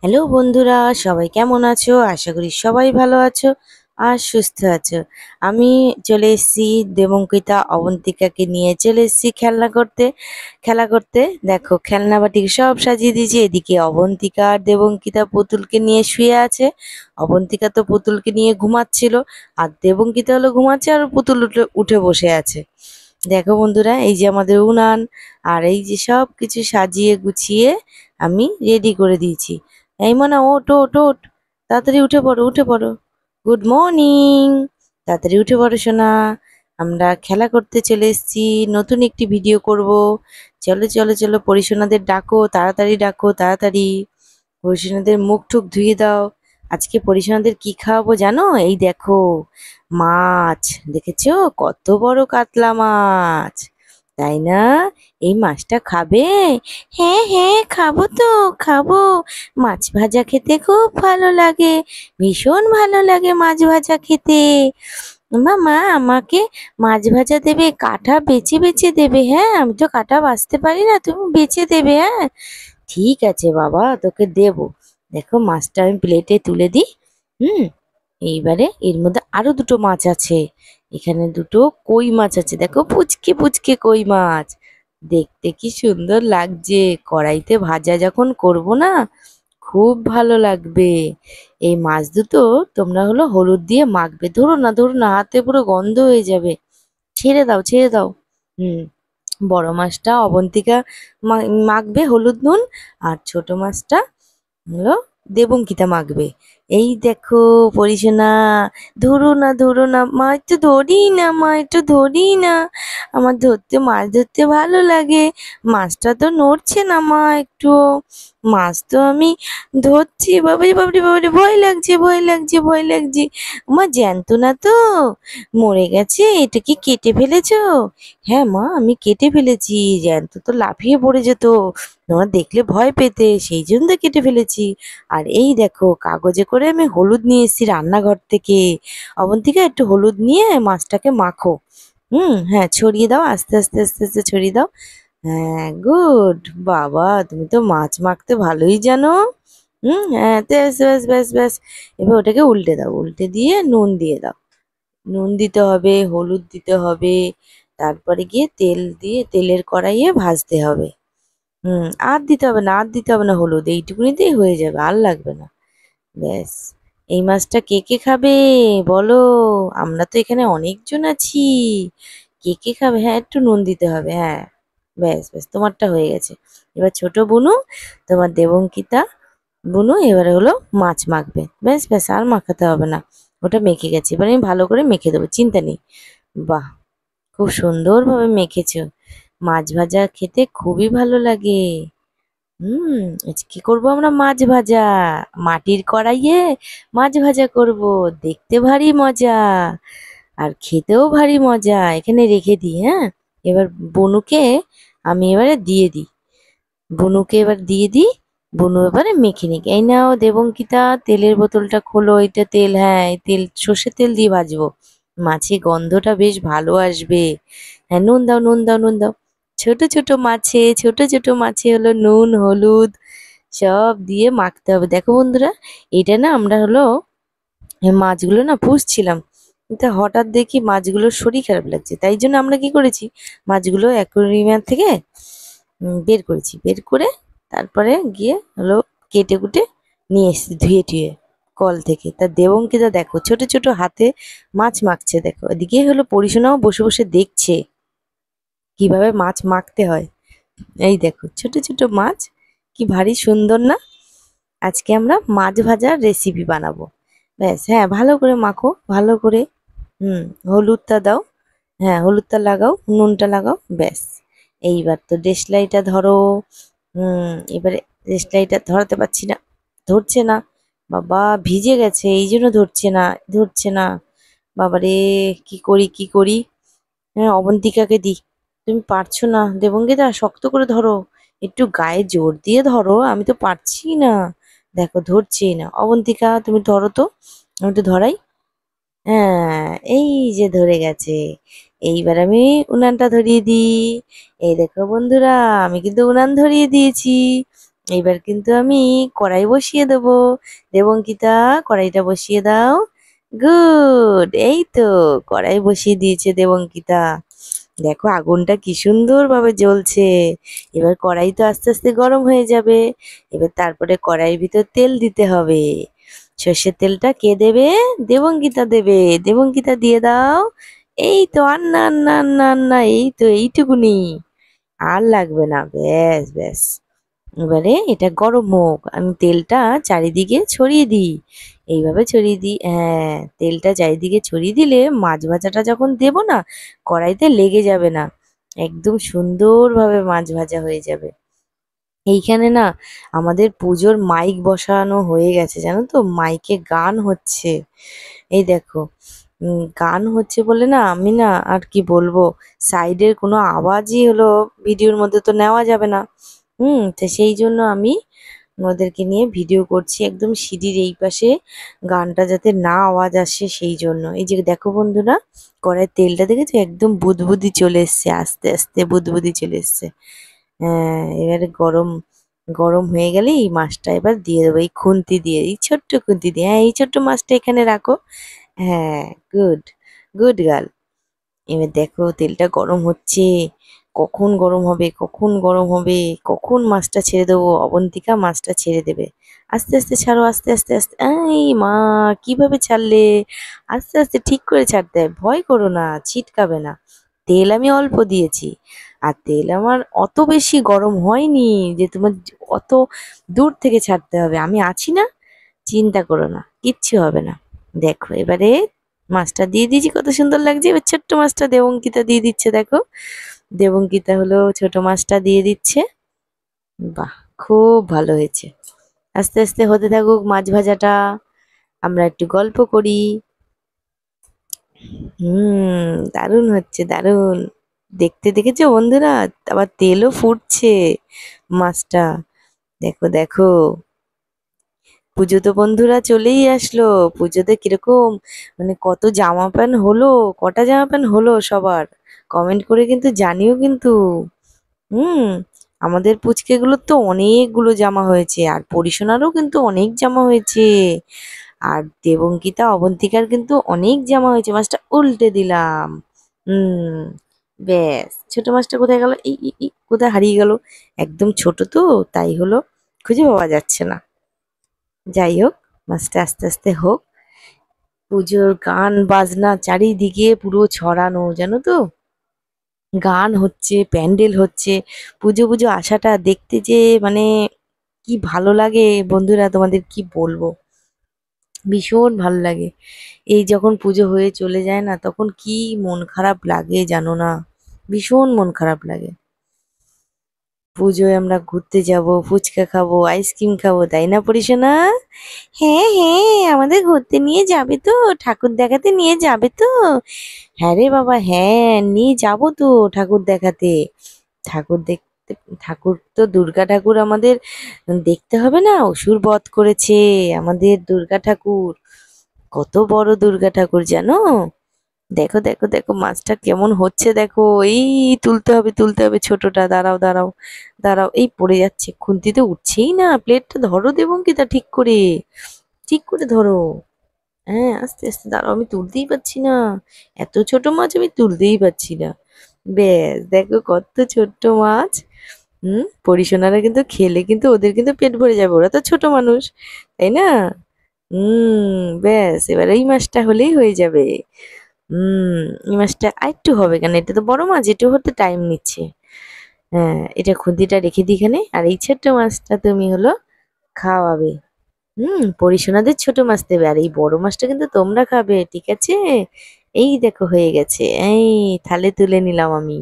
Hello বন্ধুরা, সবাই কেমন আছো? আশা করি সবাই ভালো আছো আর সুস্থ আছো। আমি চলে এসেছি দেবঙ্কিতা অবন্তিকাকে নিয়ে চলে এসেছি খেলা করতে। দেখো খেলনা বাটি সব সাজিয়ে দিয়েছি। এদিকে অবন্তিকা আর দেবঙ্কিতা পুতুলকে নিয়ে শুয়ে আছে। অবন্তিকা তো পুতুলকে নিয়ে ঘুমাচ্ছিল, আর দেবঙ্কিতা হলো ঘুমাচ্ছে আর পুতুল উঠে উঠে বসে আছে। দেখো বন্ধুরা, এই যে আমাদের উনান আর এই যে সব কিছু সাজিয়ে গুছিয়ে আমি রেডি করে দিয়েছি। এই মনা, ওঠ ওঠ ওঠ, তাড়াতাড়ি উঠে পড়ো উঠে পড়ো। গুড মর্নিং, তাড়াতাড়ি উঠে পড়ো সোনা। আমরা খেলা করতে চলে এসেছি, নতুন একটি ভিডিও করব। চলো চলো চলো, পরিশোনাদের ডাকো, তাড়াতাড়ি ডাকো তাড়াতাড়ি। পরিশোনাদের মুখ টুক ধুয়ে দাও। আজকে পরিশোনাদের কি খাওয়াবো জানো? এই দেখো, মাছ। দেখেছো কত বড় কাতলা মাছ, তাই না? এই মাছটা খাবে? হ্যাঁ হ্যাঁ, খাবো তো খাবো। মাছ ভাজা খেতে খুব ভালো লাগে, ভীষণ ভালো লাগে মাছ ভাজা খেতে। মামা আমাকে মাছ ভাজা দেবে, কাঁটা বেছে বেছে দেবে। হ্যাঁ, আমি তো কাঁটা বাছতে পারি না, তুমি বেছে দেবে। হ্যাঁ ঠিক আছে বাবা, তোকে দেবো। দেখো মাছটা আমি প্লেটে তুলে দিই। হুম, এইবারে এর মধ্যে আরো দুটো মাছ আছে। এখানে দুটো কই মাছ আছে, দেখো পুচকে পুচকে কই মাছ। দেখতে কি সুন্দর লাগছে, কড়াইতে ভাজা যখন করব না, খুব ভালো লাগবে। এই মাছ দুটো তোমরা হলো হলুদ দিয়ে মাখবে। ধরো না ধরো না, হাতে পুরো গন্ধ হয়ে যাবে। ছেড়ে দাও ছেড়ে দাও। হুম, বড় মাছটা অবন্তিকা মাখবে হলুদ নুন, আর ছোট মাছটা হলো দেবঙ্কিতা মাখবে। এই দেখো পরিশোনা, ধরো না ধরো না, মা একটু ধরি না, মা একটু ধরি না। আমার ধরতে, মাছ ধরতে ভালো লাগে। মাছটা তো নড়ছে না মা একটু। মাছ তো আমি ধরছি, বাবারে বাবারে বাবারে, ভয় লাগছে ভয় লাগছে ভয় লাগছে। মা জ্যান্ত না তো? মরে গেছে? এটা কি কেটে ফেলেছো? হ্যাঁ মা, আমি কেটে ফেলেছি। জ্যান্ত তো লাফিয়ে পড়ে যেত, তোমার দেখলে ভয় পেতে, সেই জন্য তো কেটে ফেলেছি। আর এই দেখো কাগজে করে আমি হলুদ নিয়ে এসেছি রান্নাঘর থেকে। অবন্তিকা একটু হলুদ নিয়ে মাছটাকে মাখো। হ্যাঁ, ছড়িয়ে দাও, আস্তে আস্তে আস্তে আস্তে ছড়িয়ে দাও। হ্যাঁ গুড, বাবা তুমি তো মাছ মাখতে ভালোই জানো। হ্যাঁ, ব্যাস ব্যাস ব্যাস ব্যাস। এবার ওটাকে উল্টে দাও, উল্টে দিয়ে নুন দিয়ে দাও। নুন দিতে হবে, হলুদ দিতে হবে, তারপরে গিয়ে তেল দিয়ে তেলের কড়াইয়ে ভাজতে হবে। আর দিতে হবে না, আর দিতে হবে না হলুদ, এইটুকুনিতেই হয়ে যাবে, আর লাগবে না। ব্যাস। এই মাছটা কে কে খাবে বলো? আমরা তো এখানে অনেকজন আছি। কে কে খাবে? হ্যাঁ, একটু নুন দিতে হবে। হ্যাঁ, ব্যাস ব্যাস, তোমারটা হয়ে গেছে। এবার ছোট বুনু, তোমার দেবঙ্কিতা বুনু এবারে হলো মাছ মাখবে। ব্যাস ব্যাস, আর মাখাতে হবে না, ওটা মেখে গেছে। এবার আমি ভালো করে মেখে দেবো, চিন্তা নেই। বাহ, খুব সুন্দরভাবে মেখেছো। মাছ ভাজা খেতে খুবই ভালো লাগে। আজ কি করবো আমরা? মাছ ভাজা। মাটির কড়াইয়ে মাছ ভাজা করব, দেখতে ভারী মজা আর খেতেও ভারী মজা। এখানে রেখে দিই। হ্যাঁ, এবার বনুকে আমি এবারে দিয়ে দিই। বুনুকে এবার দিয়ে দিই। বুনু এবারে মেখে নিক। এই নাও দেবঙ্কিতা, তেলের বোতলটা খোলো। এটা তেল, হ্যাঁ এই তেল সর্ষের তেল দিয়ে ভাজবো, মাছে গন্ধটা বেশ ভালো আসবে। হ্যাঁ, নুন দাও নুন দাও নুন দাও। ছোট ছোট মাছে হলো নুন হলুদ সব দিয়ে মাখতে হবে। দেখো বন্ধুরা, এটা না আমরা হলো এই মাছগুলো না পুষছিলাম, কিন্তু হঠাৎ দেখি মাছগুলোর শরীর খারাপ লাগছে, তাই জন্য আমরা কি করেছি, মাছগুলো অ্যাকুয়ারিয়াম থেকে বের করেছি। বের করে তারপরে গিয়ে হলো কেটে কুটে নিয়ে এসেছি ধুয়ে টুয়ে কল থেকে। তা দেবঙ্কিতা দেখো ছোট ছোট হাতে মাছ মাখছে। দেখো এদিকে হলো পরিশোনাও বসে বসে দেখছে কিভাবে মাছ মাখতে হয়। এই দেখো ছোট ছোট মাছ, কি ভারী সুন্দর না? আজকে আমরা মাছ ভাজার রেসিপি বানাবো। ব্যাস, হ্যাঁ ভালো করে মাখো ভালো করে। হুম, হলুদটা দাও। হ্যাঁ, হলুদটা লাগাও, নুনটা লাগাও, ব্যাস। এইবার তো দেশলাইটা ধরো। এবারে দেশলাইটা ধরাতে পারছি না, ধরছে না। বাবা ভিজে গেছে, এই জন্য ধরছে না। বাবারে, কি করি কি করি? হ্যাঁ, অবন্তিকাকে দি। তুমি পারছো না দেবঙ্গিতা, শক্ত করে ধরো, একটু গায়ে জোর দিয়ে ধরো, আমি তো পারছি না। দেখো ধরছেই না। অবন্তিকা তুমি ধরো তো, আমি তো ধরাই। হ্যাঁ, এই যে ধরে গেছে। এইবার আমি উনানটা ধরিয়ে দিই। এই দেখো বন্ধুরা, আমি কিন্তু উনান ধরিয়ে দিয়েছি। এবার কিন্তু আমি কড়াই বসিয়ে দেবো। দেবঙ্কিতা, কড়াইটা বসিয়ে দাও। গুড, এই তো কড়াই বসিয়ে দিয়েছে দেবঙ্কিতা। দেখো আগুনটা কি সুন্দর ভাবে জ্বলছে। এবার কড়াই তো আস্তে আস্তে গরম হয়ে যাবে। এবার তারপরে কড়াইয়ের ভিতর তেল দিতে হবে। সর্ষের তেলটা কে দেবে? দেবঙ্কিতা দেবে। দেবঙ্কিতা দিয়ে দাও। এই তো, আর না আর না আর না আর না, এই তো এইটুকুনি, আর লাগবে না, ব্যাস ব্যাস। এবারে এটা গরম হোক, আমি তেলটা চারিদিকে ছড়িয়ে দিই। এইভাবে ছড়িয়ে দিই, হ্যাঁ, তেলটা চারিদিকে ছড়িয়ে দিলে মাছ ভাজাটা যখন দেবো না, কড়াইতে লেগে যাবে না, একদম সুন্দরভাবে মাছ ভাজা হয়ে যাবে। এইখানে না আমাদের পুজোর মাইক বসানো হয়ে গেছে, জানো তো, মাইকে গান হচ্ছে। এই দেখো, গান হচ্ছে বলে না আমি না আর কি বলবো, সাইডের কোনো আওয়াজই হলো ভিডিওর মধ্যে তো নেওয়া যাবে না। তো সেই জন্য আমি ওদেরকে নিয়ে ভিডিও করছি, একদম সিঁড়ির এই পাশে গানটা যাতে না আওয়াজ আসে সেই জন্য। এই যে দেখো বন্ধুরা, কড়াইয়ের তেলটা দেখেছো একদম বুদবুদি চলে এসছে, আস্তে আস্তে বুদবুদি চলে এসছে। হ্যাঁ, এবারে গরম গরম হয়ে গেলে এই মাছটা এবার দিয়ে দেবো, এই খুন্তি দিয়ে, এই ছোট্ট খুন্তি দিয়ে। হ্যাঁ, এই ছোট্ট মাছটা এখানে রাখো। হ্যাঁ, গুড, গুড গার্ল। এবার দেখো তেলটা গরম হচ্ছে, কখন গরম হবে, কখন গরম হবে, কখন মাছটা ছেড়ে দেবো, অবন্তিকা মাছটা ছেড়ে দেবে। আস্তে আস্তে ছাড়ো, আস্তে আস্তে আস্তে, এই মা, কিভাবে ছাড়লে? আস্তে আস্তে ঠিক করে ছাড়তে হয়, ভয় করো না, ছিটকাবে না। তেল আমি অল্প দিয়েছি, আর তেল আমার অত বেশি গরম হয়নি যে তোমার অত দূর থেকে ছাড়তে হবে, আমি আছি না, চিন্তা করো না, কিচ্ছু হবে না। দেখো এবারে মাছটা দিয়ে দিয়েছি, কত সুন্দর লাগছে। এবার ছোট্ট মাছটা দেবঙ্কিতা দিয়ে দিচ্ছে, দেখো দেবঙ্কিতা হলো ছোট মাছটা দিয়ে দিচ্ছে। বাহ, খুব ভালো হয়েছে। আস্তে আস্তে হতে থাকুক মাছ ভাজাটা, আমরা একটু গল্প করি। দারুণ হচ্ছে, দারুণ। দেখতে দেখেছো বন্ধুরা, আবার তেলও ফুটছে মাছটা, দেখো দেখো। পুজো তো বন্ধুরা চলেই আসলো। পুজোতে কিরকম, মানে কত জামা প্যান্ট হলো, কটা জামা প্যান্ট হলো সবার, কমেন্ট করে কিন্তু জানিও কিন্তু। হুম আমাদের পুচকেগুলোর তো অনেকগুলো জামা হয়েছে, আর পরিশোনারও কিন্তু অনেক জামা হয়েছে, আর দেবঙ্কিতা অবন্তিকার কিন্তু অনেক জামা হয়েছে। মাছটা উল্টে দিলাম। হুম ব্যাস, ছোট মাছটা কোথায় গেল, এই কোথায় হারিয়ে গেল, একদম ছোট তো তাই হলো খুঁজে পাওয়া যাচ্ছে না। যাই হোক, মাছটা আস্তে আস্তে হোক। পুজোর গান বাজনা চারিদিকে পুরো ছড়ানো, জানো তো, গান হচ্ছে, প্যান্ডেল হচ্ছে, পুজো পুজো আসাটা দেখতে যে মানে কি ভালো লাগে বন্ধুরা, তোমাদের কি বলবো, ভীষণ ভালো লাগে। এই যখন পুজো হয়ে চলে যায় না, তখন কি মন খারাপ লাগে জানো না, ভীষণ মন খারাপ লাগে। পুজোয় আমরা ঘুরতে যাব, ফুচকা খাবো, আইসক্রিম খাবো, তাই না পরিশোনা? হ্যাঁ হ্যাঁ, আমাদের ঘুরতে নিয়ে যাবে তো, ঠাকুর দেখাতে নিয়ে যাবে তো? হ্যাঁ রে বাবা, হ্যাঁ নিয়ে যাবো তো ঠাকুর দেখাতে। ঠাকুর দেখতে, ঠাকুর তো দুর্গা ঠাকুর আমাদের দেখতে হবে না, অসুর বধ করেছে আমাদের দুর্গা ঠাকুর, কত বড় দুর্গা ঠাকুর জানো। দেখো দেখো দেখো মাছটা কেমন হচ্ছে, দেখো এই তুলতে হবে তুলতে হবে, ছোটটা, দাঁড়াও দাঁড়াও দাঁড়াও, এই পড়ে যাচ্ছে, খুন্তিতে উঠছেই না, প্লেটটা ধরো দেবঙ্কিতা, ঠিক করে, ঠিক করে ধরো। হ্যাঁ, আস্তে আস্তে দাঁড়াও, আমি তুলতেই পারছি না, এত ছোট মাছ আমি তুলতেই পারছি না। ব্যাস দেখো কত ছোট্ট মাছ। পরিশোনারা কিন্তু খেলে কিন্তু ওদের কিন্তু পেট ভরে যাবে, ওরা তো ছোট মানুষ, তাই না? ব্যাস এবার এই মাছটা হলেই হয়ে যাবে। এই মাছটা আরেকটু হবে, কেন এটা তো বড় মাছ, একটু হতে টাইম নিচ্ছে। হ্যাঁ, এটা খুন্তিটা রেখে দিই এখানে, আর এই ছোট্ট মাছটা তুমি হলো খাওয়াবে। পরিশোনাদের ছোট মাছ দেবে, আর এই বড় মাছটা কিন্তু তোমরা খাবে, ঠিক আছে? এই দেখো হয়ে গেছে, এই থালে তুলে নিলাম আমি।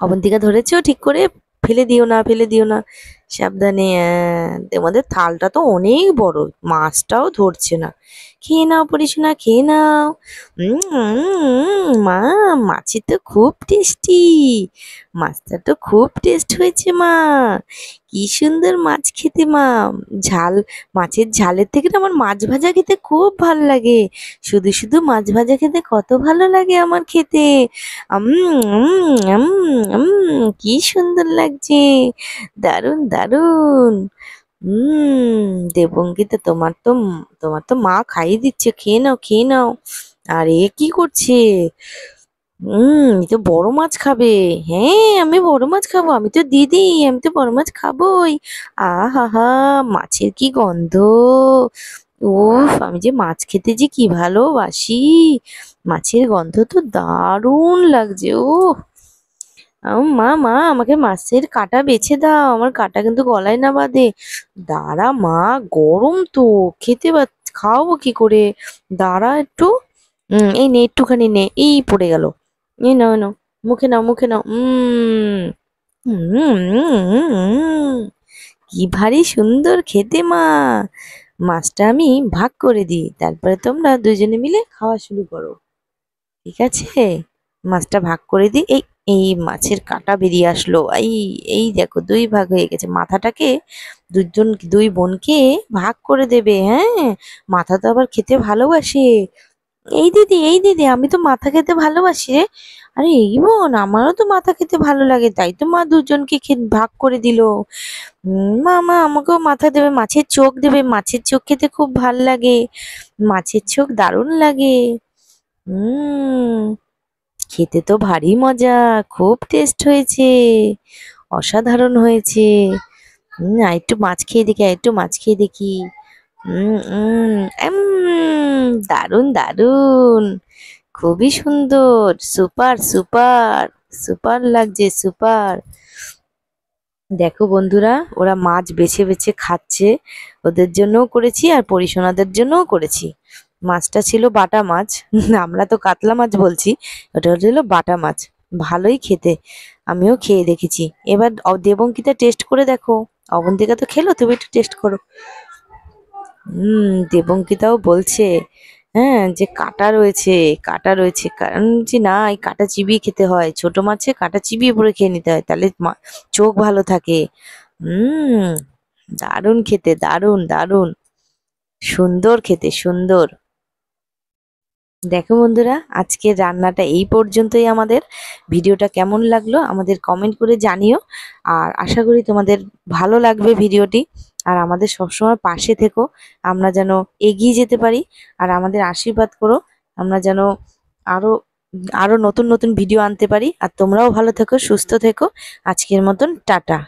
অবন্তিকা ধরেছো ঠিক করে, ফেলে দিও না, ফেলে দিও না, সাবধানে। তোমাদের থালটা তো অনেক বড়, মাছটাও ধরছে না। খেয়ে নাও পরিশোনা, খেয়ে নাও। মা, মাছে তো খুব টেস্টি, মাছটা তো খুব টেস্ট হয়েছে মা, কি সুন্দর মাছ খেতে মা। ঝাল, মাছের ঝালের থেকে না আমার মাছ ভাজা খেতে খুব ভালো লাগে, শুধু শুধু মাছ ভাজা খেতে কত ভালো লাগে আমার খেতে। কি সুন্দর লাগছে, দারুণ দারুন। হুম, দেবঙ্গিতা তোমার তো মা খাইয়ে দিচ্ছে, খেয়ে নাও খেয়ে নাও। আর এ কি করছে? এ তো বড় মাছ খাবে। হ্যাঁ, আমি বড় মাছ খাবো, আমি তো দিদি, আমি তো বড় মাছ খাবোই। আহা, মাছের কি গন্ধ! উফ, আমি যে মাছ খেতে যে কি ভালোবাসি। মাছের গন্ধ তো দারুণ লাগছে। ও মা আমাকে মাছের কাঁটা বেছে দাও, আমার কাঁটা কিন্তু গলায় না বাঁধে। দাঁড়া মা, গরম তো, খাওয়াবো কি করে? দাঁড়া একটু। এই নে, একটুখানি নে, এই পড়ে গেল। এই নাও নাও, মুখে নাও মুখে নাও। কি ভারী সুন্দর খেতে মা। মাছটা আমি ভাগ করে দিই, তারপরে তোমরা দুজনে মিলে খাওয়া শুরু করো, ঠিক আছে? মাছটা ভাগ করে দিই। এই এই মাছের কাঁটা বেরিয়ে আসলো। এই এই দেখো, দুই ভাগ হয়ে গেছে। মাথাটাকে দুই বোনকে ভাগ করে দেবে, হ্যাঁ? মাথা তো আবার খেতে ভালোবাসে। এই দিদি, আমি তো মাথা খেতে ভালোবাসি রে। আরে এই বোন, আমারও তো মাথা খেতে ভালো লাগে, তাই তো মা দুজনকে ভাগ করে দিল। মা আমাকেও মাথা দেবে, মাছের চোখ দেবে, মাছের চোখ খেতে খুব ভাল লাগে। মাছের চোখ দারুণ লাগে। হুম, খেতে তো ভারী মজা, খুব টেস্ট হয়েছে, অসাধারণ হয়েছে। আর একটু মাছ খেয়ে দেখি, আর একটু মাছ খেয়ে দেখি। উম উম দারুণ দারুণ, খুবই সুন্দর, সুপার সুপার, সুপার লাগছে, সুপার। দেখো বন্ধুরা, ওরা মাছ বেছে বেছে খাচ্ছে। ওদের জন্যও করেছি আর পরিশোনাদের জন্যও করেছি। মাছটা ছিল বাটা মাছ। আমরা তো কাতলা মাছ বলছি, ওটা হলো বাটা মাছ। ভালোই খেতে, আমিও খেয়ে দেখেছি। এবার দেবঙ্কিতা টেস্ট করে দেখো। অবন্তিকা তো খেলো, তুমি একটু টেস্ট করো। দেবঙ্কিতাও বলছে, হ্যাঁ, যে কাঁটা রয়েছে, কাঁটা রয়েছে, কারণ যে না, এই কাঁটা চিবিয়ে খেতে হয়, ছোট মাছে কাঁটা চিবিয়ে পরে খেয়ে নিতে হয়, তাহলে চোখ ভালো থাকে। হুম, দারুণ খেতে, দারুণ দারুণ, সুন্দর খেতে, সুন্দর। দেখো বন্ধুরা, আজকের রান্নাটা এই পর্যন্তই আমাদের। ভিডিওটা কেমন লাগলো আমাদের কমেন্ট করে জানিও। আর আশা করি তোমাদের ভালো লাগবে ভিডিওটি। আর আমাদের সবসময় পাশে থেকো, আমরা যেন এগিয়ে যেতে পারি। আর আমাদের আশীর্বাদ করো, আমরা যেন আরো আরো নতুন নতুন ভিডিও আনতে পারি। আর তোমরাও ভালো থেকো, সুস্থ থেকো। আজকের মতন টাটা।